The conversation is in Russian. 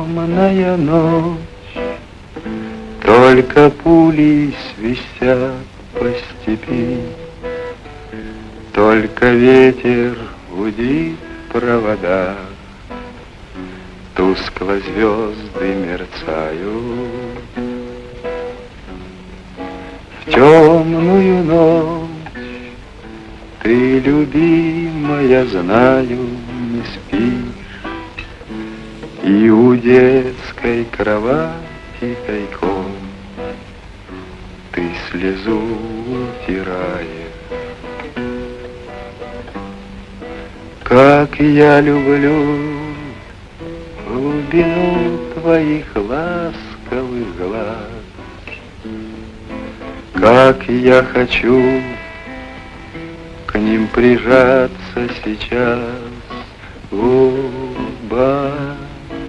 темная ночь, только пули свистят по степи, только ветер гудит в проводах, тускло звезды мерцают. В темную ночь ты, любимая, знаю, не спишь, и у детской кровати тайком ты слезу утираешь. Как я люблю глубину твоих ласковых глаз, как я хочу к ним прижаться сейчас губами.